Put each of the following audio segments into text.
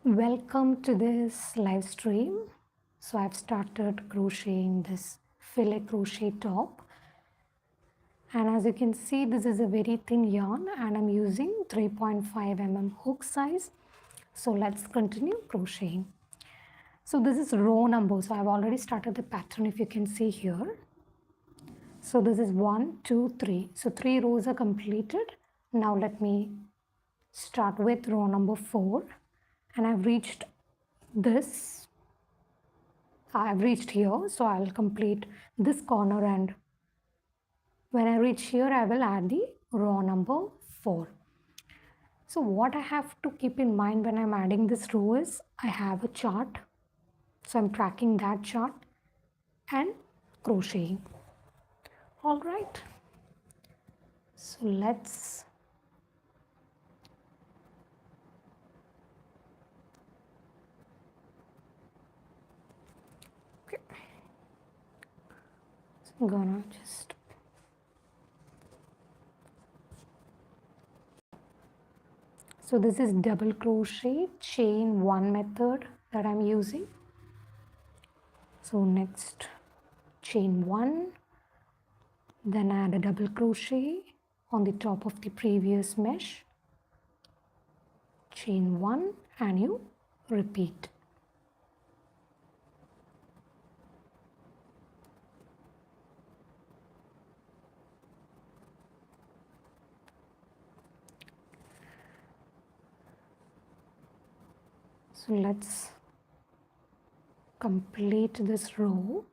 Welcome to this live stream. So I've started crocheting this filet crochet top, and as you can see this is a very thin yarn and I'm using 3.5 mm hook size. So let's continue crocheting. So this is row number, so I've already started the pattern if you can see here. So this is 1 2 3, so 3 rows are completed. Now let me start with row number 4, and I've reached here, so I'll complete this corner, and when I reach here I will add the row number 4. So what I have to keep in mind when I'm adding this row is I have a chart, so I'm tracking that chart and crocheting. All right, so let's I'm gonna just so this is double crochet chain 1 method that I'm using. So next chain 1, then add a double crochet on the top of the previous mesh, chain 1, and you repeat. So let's complete this row.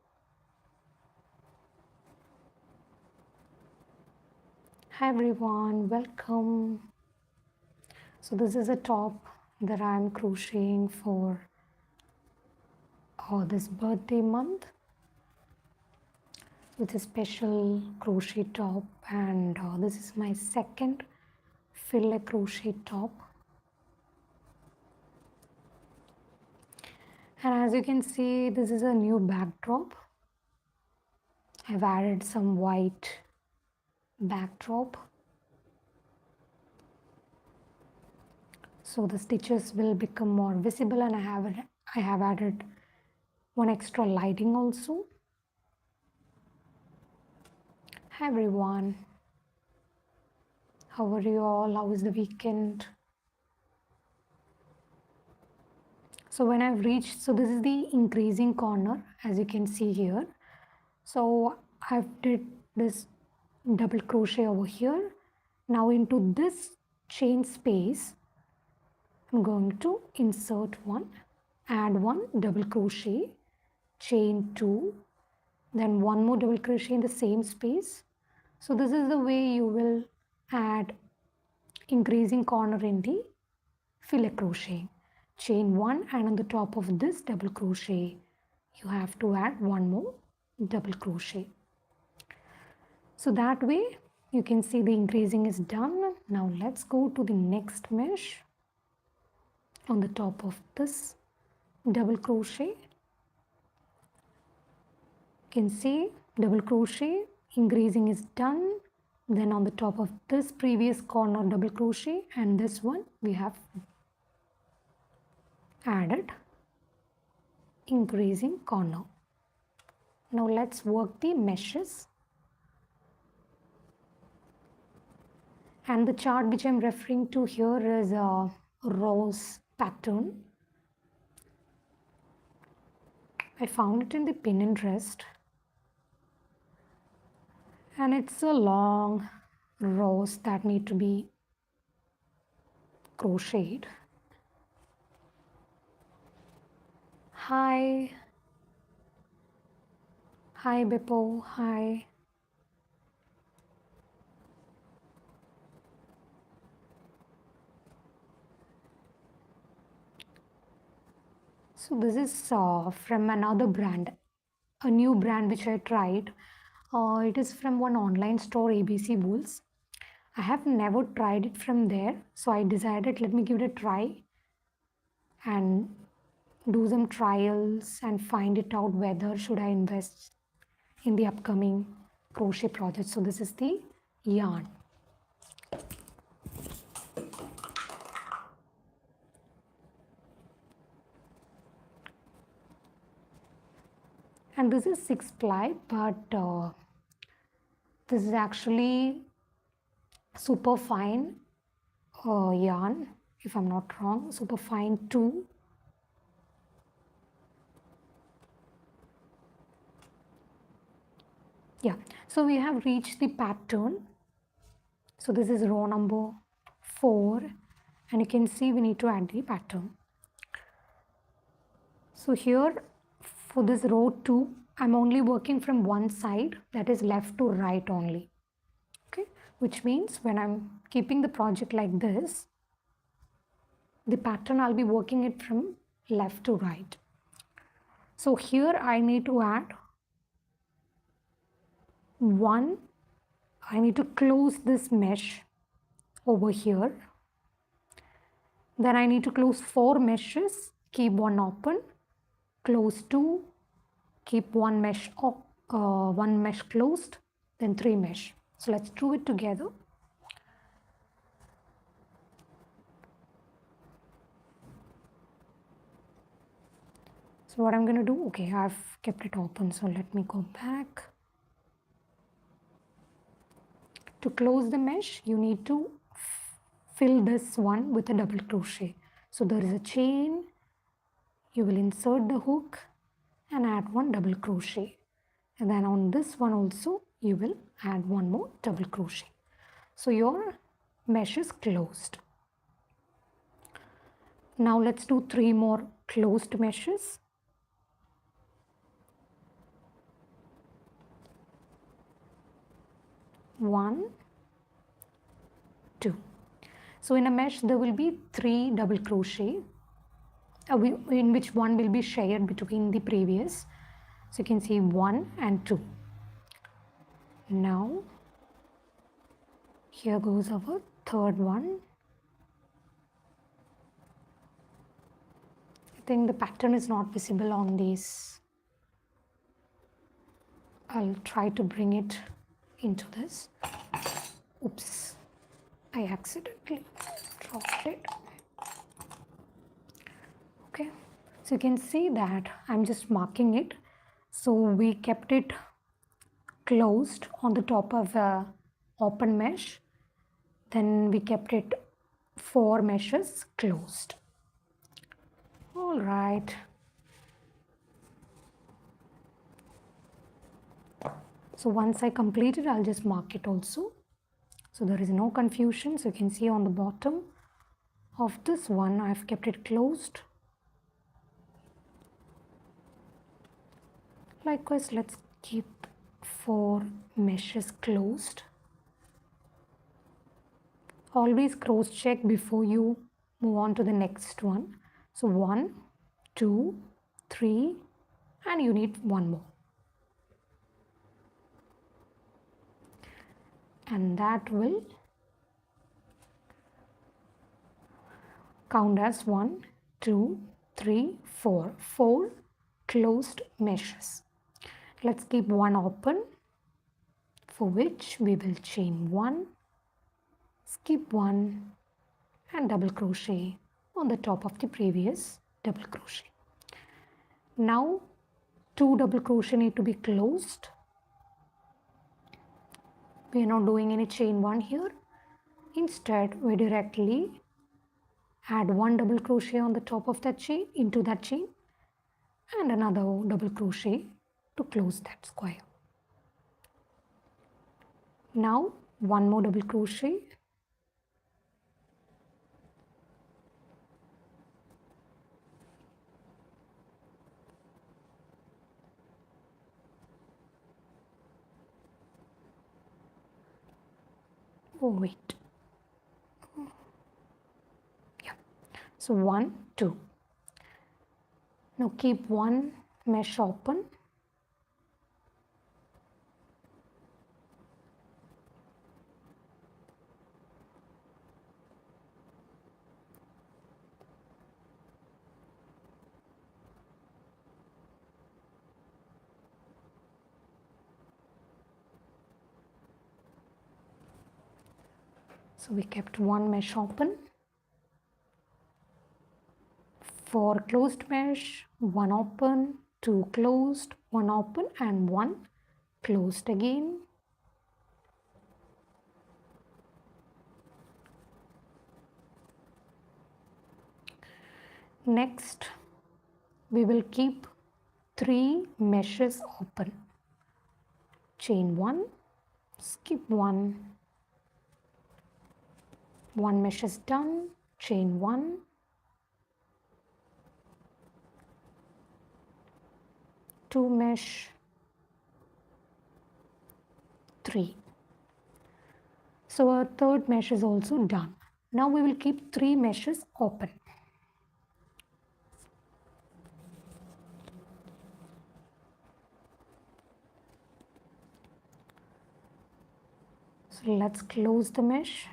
Hi everyone, welcome. So this is a top that I'm crocheting for this birthday month. It's a special crochet top, and this is my second filet crochet top. And as you can see, this is a new backdrop. I've added some white backdrop, so the stitches will become more visible, and I have added one extra lighting also. Hi everyone, how are you all? How is the weekend? So when I've reached, so this is the increasing corner, as you can see here. So I've did this double crochet over here. Now into this chain space, I'm going to insert one, add one double crochet, chain 2, then one more double crochet in the same space. So this is the way you will add increasing corner in the filet crochet. Chain 1, and on the top of this double crochet you have to add one more double crochet. So that way you can see the increasing is done. Now let's go to the next mesh. On the top of this double crochet, you can see double crochet, increasing is done. Then on the top of this previous corner double crochet, and this one we have added increasing corner. Now let's work the meshes, and the chart which I'm referring to here is a rose pattern. I found it in the Pinterest, and it's a long rows that need to be crocheted. Hi Beppo, hi. So this is from another brand, a new brand which I tried. It is from one online store, ABC Wools. I have never tried it from there, so I decided let me give it a try and do some trials and find it out whether should I invest in the upcoming crochet project. So this is the yarn. and this is 6 ply, but this is actually super fine yarn, if I'm not wrong, super fine 2. Yeah, so we have reached the pattern. So this is row number 4, and you can see we need to add the pattern. So here for this row 2, I'm only working from one side, that is left to right only. Okay, which means when I'm keeping the project like this, the pattern I'll be working it from left to right. So here I need to add one, I need to close this mesh over here. Then I need to close 4 meshes, keep one open, close 2, keep one mesh closed, then 3 mesh. So let's do it together. So what I'm going to do, okay, I've kept it open, so let me go back. To close the mesh, you need to fill this one with a double crochet. So there is a chain, you will insert the hook and add one double crochet, and then on this one also you will add one more double crochet. So your mesh is closed. Now let's do 3 more closed meshes. One, 2. So in a mesh there will be 3 double crochet in which one will be shared between the previous. So you can see 1 and 2. Now here goes our third one. I think the pattern is not visible on these. I'll try to bring it into this. Oops, I accidentally dropped it. Okay, so you can see that I'm just marking it. So we kept it closed on the top of a open mesh, then we kept it 4 meshes closed. All right, so once I complete it, I'll just mark it also, so there is no confusion. So you can see on the bottom of this one I've kept it closed. Likewise, let's keep 4 meshes closed. Always cross check before you move on to the next one. So 1, 2, 3, and you need 1 more. And that will count as 1, 2, 3, 4. 4 closed meshes. Let's keep one open, for which we will chain 1, skip 1, and double crochet on the top of the previous double crochet. Now 2 double crochet need to be closed. We are not doing any chain 1 here. Instead, we directly add 1 double crochet on the top of that chain, into that chain, and another double crochet to close that square. Now 1 more double crochet, oh wait, yeah, so 1, 2. Now keep 1 mesh open, so we kept 1 mesh open, 4 closed mesh, 1 open, 2 closed, 1 open and 1 closed again. Next, we will keep 3 meshes open. Chain 1, skip 1 mesh is done, chain 1, 2 mesh, 3. So our third mesh is also done. Now we will keep 3 meshes open. So let's close the mesh.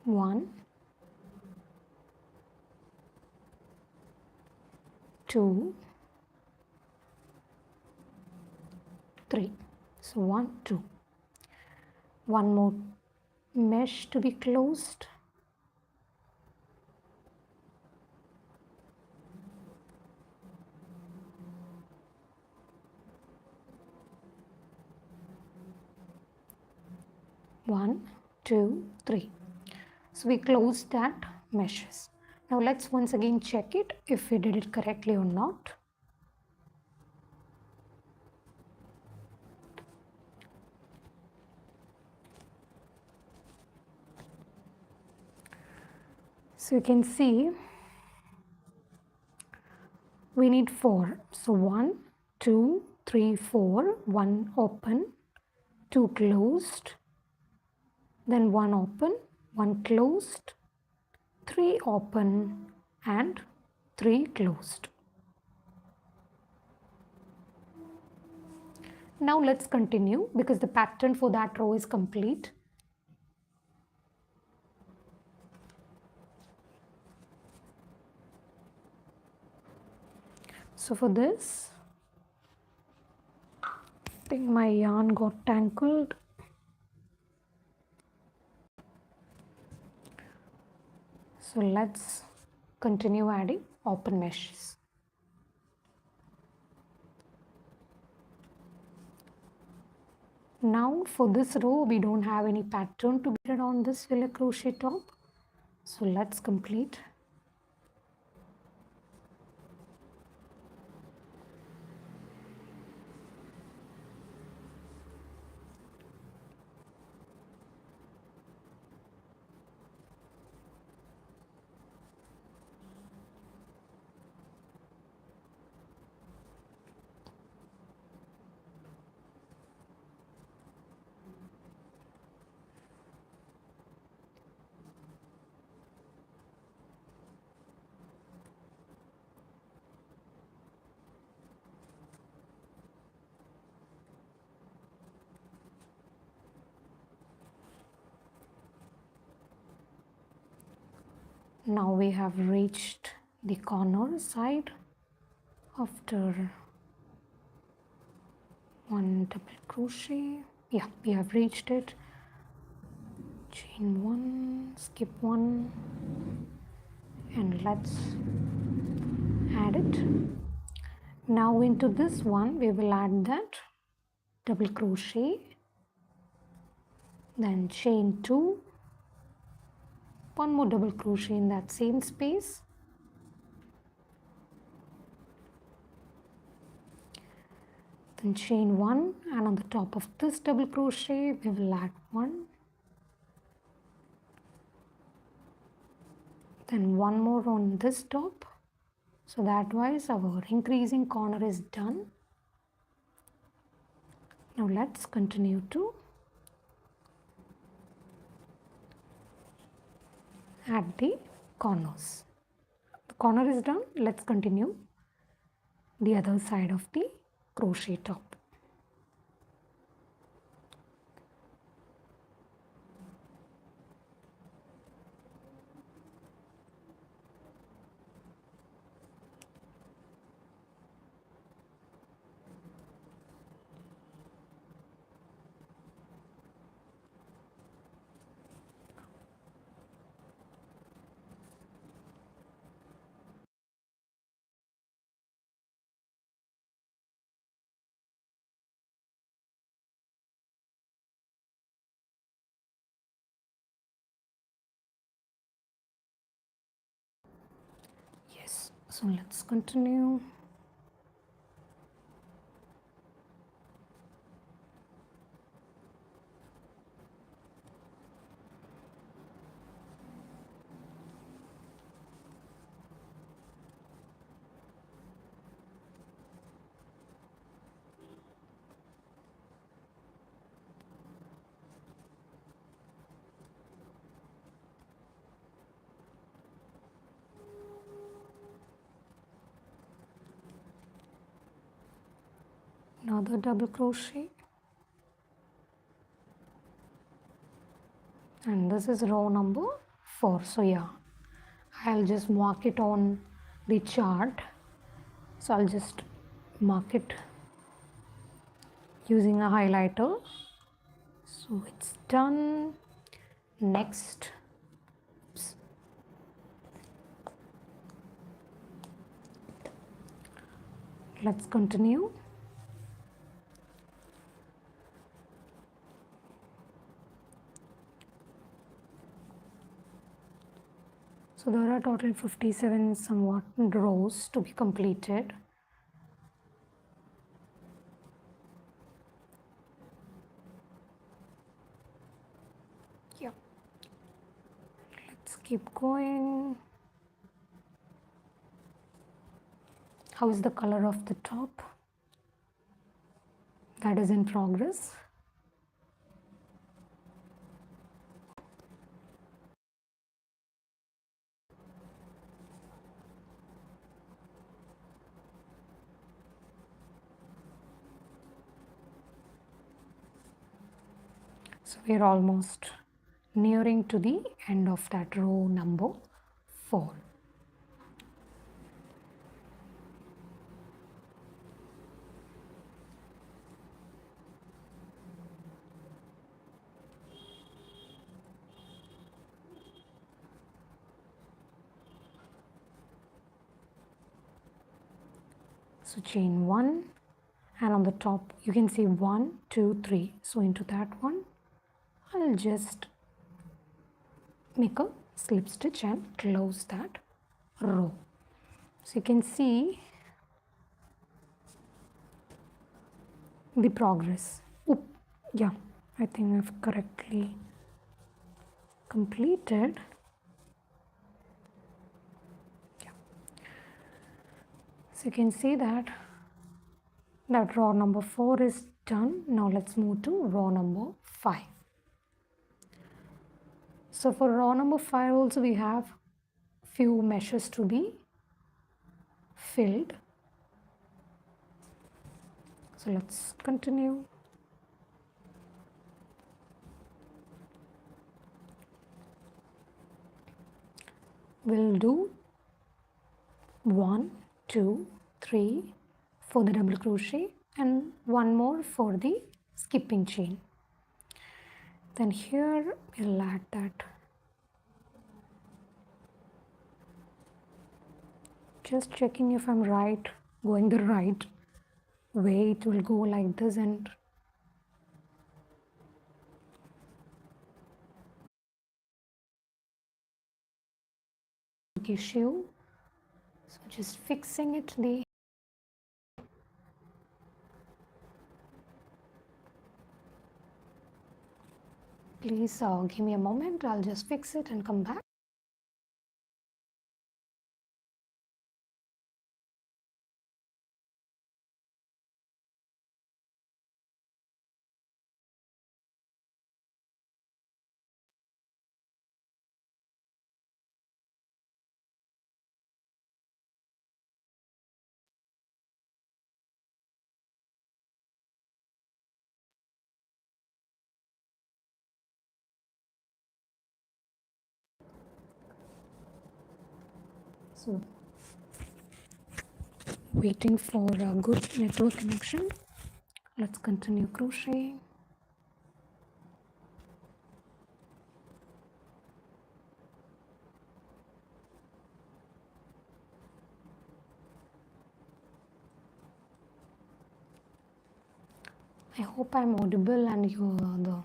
One, 2, 3. So 1, 2. One more mesh to be closed. One, 2, 3. So we closed that meshes. Now let's once again check it if we did it correctly or not. So you can see we need 4. So 1, 2, 3, 4, 1 open, 2 closed, then 1 open, 1 closed, 3 open and 3 closed. Now let's continue because the pattern for that row is complete. So for this, I think my yarn got tangled. So let's continue adding open meshes. Now for this row, we don't have any pattern to be added on this filler crochet top. So let's complete. Now we have reached the corner side after 1 double crochet. Yeah, we have reached it. Chain 1, skip 1 and let's add it. Now into this one we will add that double crochet, then chain 2, 1 more double crochet in that same space, then chain 1 and on the top of this double crochet we will add 1, then 1 more on this top. So that wise our increasing corner is done. Now let's continue to add the corners. The corner is done. Let's continue the other side of the crochet top. So let's continue. Another double crochet, and this is row number 4. So yeah, I'll just mark it on the chart. So I'll just mark it using a highlighter. So it's done. Next, let's continue. So there are total 57 somewhat rows to be completed. Yeah. Let's keep going. How is the color of the top? That is in progress. So we're almost nearing to the end of that row number 4. So chain 1, and on the top you can see 1, 2, 3. So into that one I'll just make a slip stitch and close that row. So you can see the progress. Oop, yeah, I think I've correctly completed. Yeah. So you can see that row number 4 is done. Now let's move to row number 5. So for row number 5 also we have few meshes to be filled. So let's continue. We'll do 1, 2, 3 for the double crochet and one more for the skipping chain. Then here we'll add that. Just checking if I'm right, going the right way. It will go like this and issue. So just fixing it. Please give me a moment. I'll just fix it and come back. So waiting for a good network connection. Let's continue crocheting. I hope I'm audible and you are the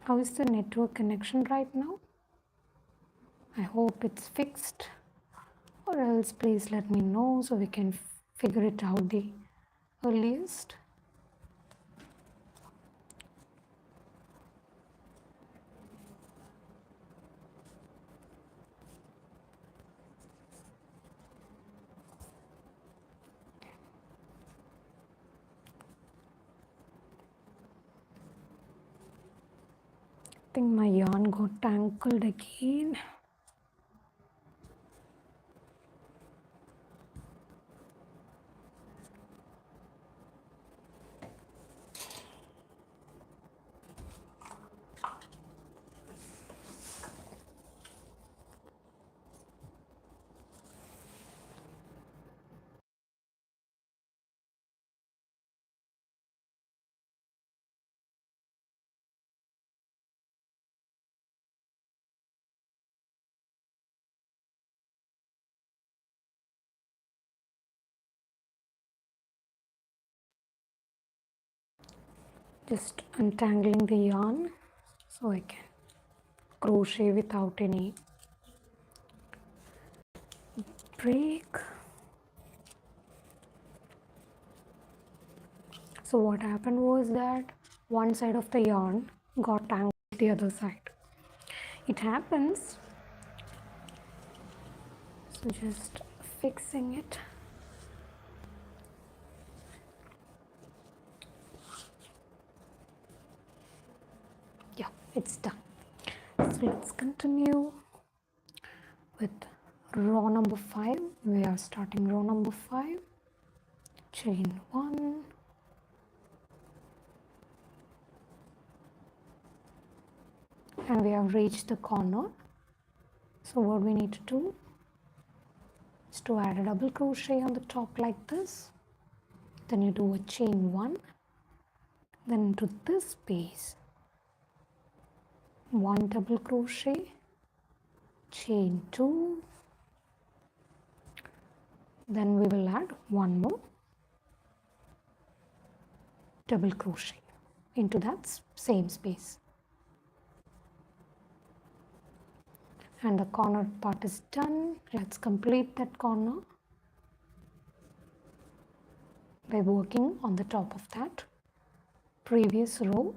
How is the network connection right now? I hope it's fixed, or else please let me know so we can figure it out the earliest. I think my yarn got tangled again. Just untangling the yarn so I can crochet without any break. So what happened was that one side of the yarn got tangled with the other side. It happens, so just fixing it. Yeah, it's done. So let's continue with row number 5. We are starting row number 5, chain 1, and we have reached the corner. So what we need to do is to add a double crochet on the top like this. Then you do a chain 1, then into this space 1 double crochet, chain 2, then we will add one more double crochet into that same space, and the corner part is done. Let's complete that corner by working on the top of that previous row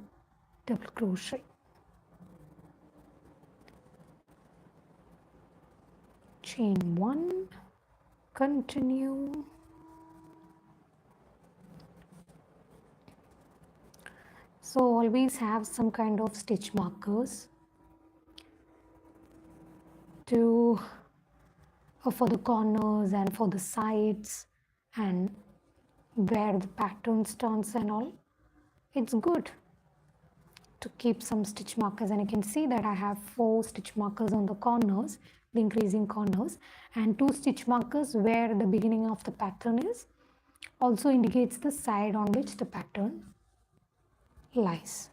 double crochet, chain 1, continue, so always have some kind of stitch markers to for the corners and for the sides and where the pattern starts and all. It's good to keep some stitch markers, and you can see that I have 4 stitch markers on the corners, the increasing corners, and 2 stitch markers where the beginning of the pattern is, also indicates the side on which the pattern lies.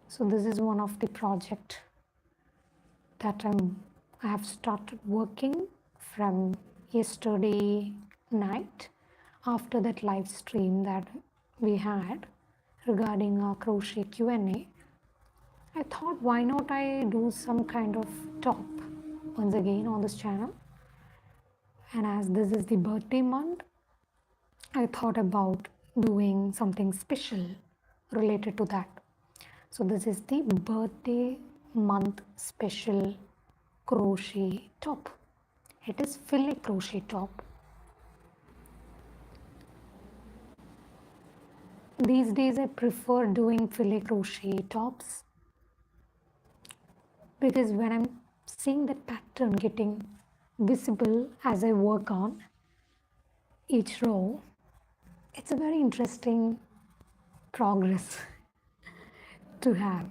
So this is one of the project that I have started working from yesterday night after that live stream that we had regarding our crochet Q&A. I thought, why not I do some kind of top once again on this channel, and as this is the birthday month, I thought about doing something special related to that. So this is the birthday month special crochet top. It is filet crochet top. These days I prefer doing filet crochet tops because when I'm seeing the pattern getting visible as I work on each row, it's a very interesting progress to have.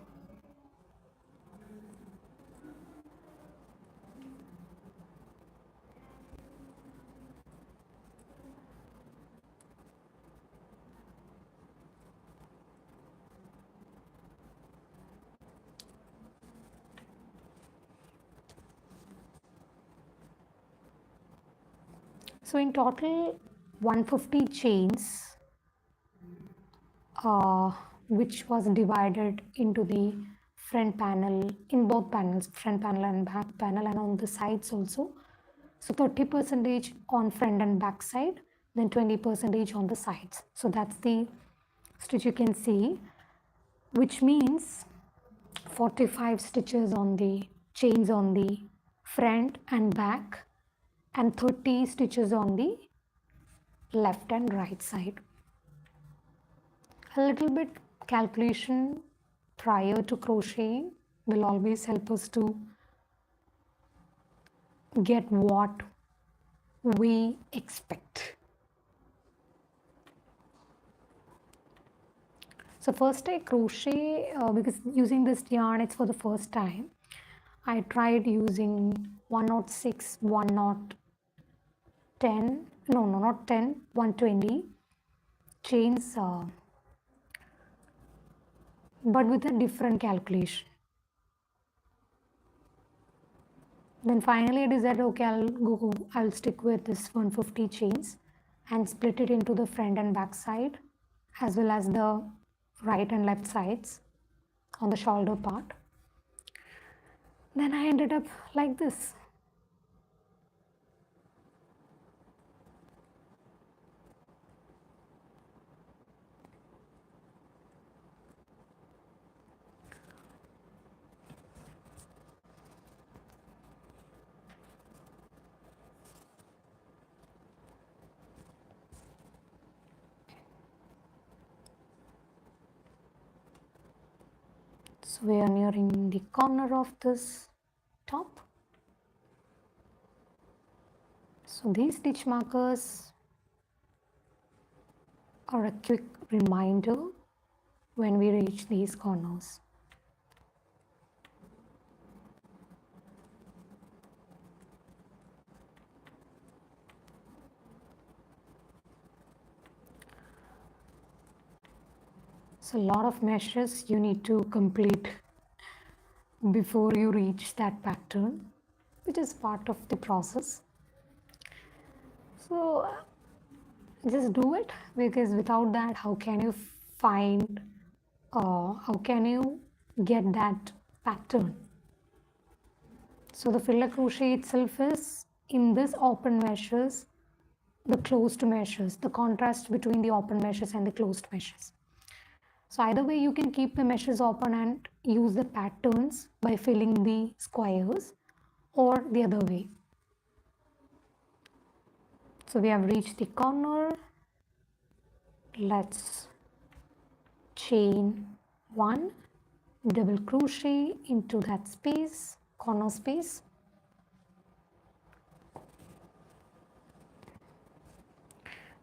So in total 150 chains, which was divided into the front panel, in both panels, front panel and back panel, and on the sides also. So 30% on front and back side, then 20% on the sides. So that's the stitch you can see, which means 45 stitches on the chains on the front and back, and 30 stitches on the left and right side. A little bit calculation prior to crocheting will always help us to get what we expect. So first I crochet, because using this yarn it's for the first time. I tried using 106, 110, no, not 10, 120 chains, but with a different calculation. Then finally I decided, okay, I'll stick with this 150 chains and split it into the front and back side, as well as the right and left sides on the shoulder part. Then I ended up like this. So we are nearing the corner of this top. So these stitch markers are a quick reminder when we reach these corners. So a lot of measures you need to complete before you reach that pattern, which is part of the process. So just do it, because without that, how can you find, how can you get that pattern? So the filler crochet itself is in this open meshes, the closed meshes, the contrast between the open meshes and the closed meshes. So either way you can keep the meshes open and use the patterns by filling the squares, or the other way. So we have reached the corner. Let's chain 1, double crochet into that space, corner space.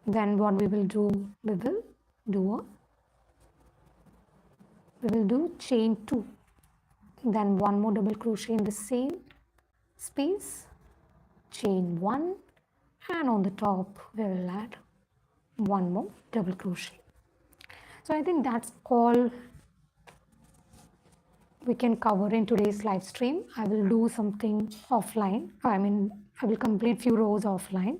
Then what we will do, we will do chain 2, then 1 more double crochet in the same space, chain 1, and on the top we will add 1 more double crochet. So I think that's all we can cover in today's live stream. I will do something offline. I will complete few rows offline.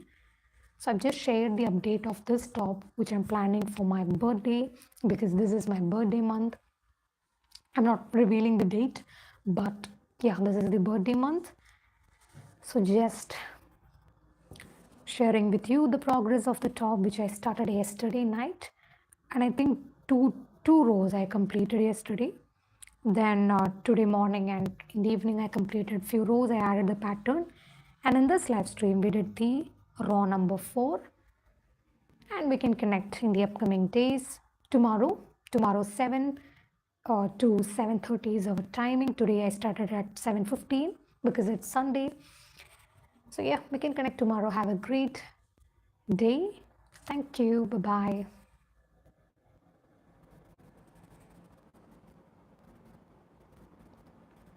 So I've just shared the update of this top, which I'm planning for my birthday, because this is my birthday month. I'm not revealing the date, but yeah, this is the birthday month. So just sharing with you the progress of the top, which I started yesterday night, and I think two rows I completed yesterday. Then today morning and in the evening I completed few rows. I added the pattern, and in this live stream we did the row number 4, and we can connect in the upcoming days. Tomorrow 7 to 7:30 is our timing. Today I started at 7:15 because it's Sunday. So yeah, we can connect tomorrow. Have a great day. Thank you. Bye-bye.